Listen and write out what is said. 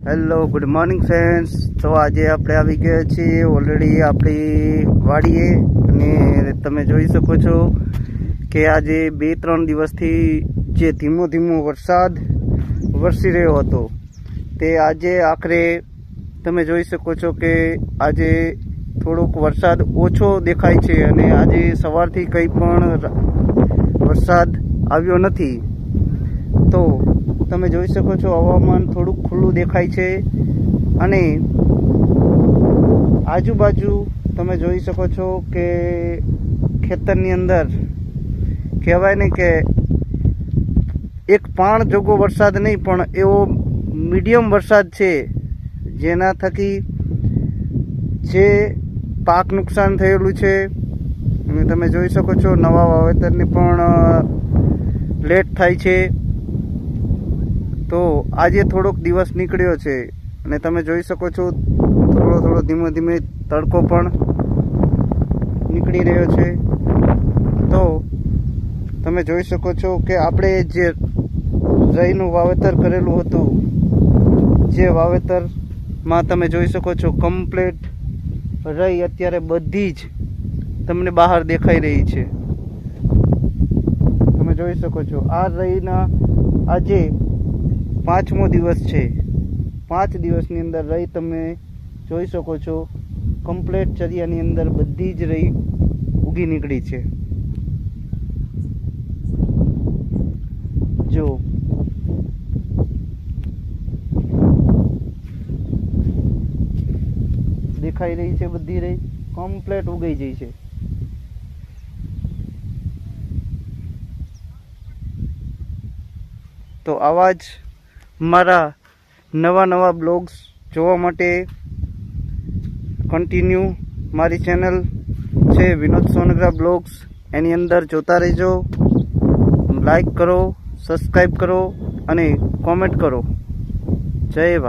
Hello good morning friends. તો આજે આપણે આવી ગયા છીએ ઓલરેડી આપણી વાડીએ અને તમે જોઈ શકો છો કે આજે 2-3 દિવસથી જે ધીમો ધીમો વરસાદ વરસી રહ્યો હતો તે આજે આખરે તમે જોઈ શકો છો કે આજે થોડોક વરસાદ ઓછો દેખાય છે અને આજે સવારથી કંઈ પણ વરસાદ આવ્યો નથી। તો તમે જોઈ શકો છો હવામાન થોડુંક ખુલ્લું દેખાય છે અને આજુબાજુ તમે જોઈ શકો છો કે ખેતરની અંદર કહેવાય ને કે એક પાણ જોગો વરસાદ નહીં પણ એવો મીડિયમ વરસાદ છે જેના થકી જે પાક નુકસાન થયેલું છે અને તમે જોઈ શકો છો નવા વાવેતરની પણ લેટ થાય છે। તો આજે થોડોક દિવસ નીકળ્યો છે અને તમે જોઈ શકો છો થોડો ધીમે ધીમે તડકો પણ નીકળી રહ્યો છે। તો તમે જોઈ શકો છો કે આપણે જે રઈનું વાવેતર કરેલું હતું જે વાવેતરમાં તમે જોઈ શકો છો કમ્પ્લીટ રઈ અત્યારે બધી જ તમને બહાર દેખાઈ રહી છે। તમે જોઈ શકો છો આ રઈના આજે 5મો દિવસ છે। 5 દિવસની અંદર રઈ તમે જોઈ શકો છો કમ્પ્લીટ ચરિયાની અંદર બધી જ રઈ ઉગી નીકળી છે। જો દેખાઈ રહી છે બધી રઈ કમ્પ્લીટ ઉગાઈ જાય છે। તો આવા જ મારા નવા બ્લોગ્સ જોવા માટે કન્ટિન્યુ મારી ચેનલ છે વિનોદ સોનગરા બ્લોગ્સ, એની અંદર જોતા રહેજો, લાઈક કરો, સબસ્ક્રાઈબ કરો અને કોમેન્ટ કરો। જય વા।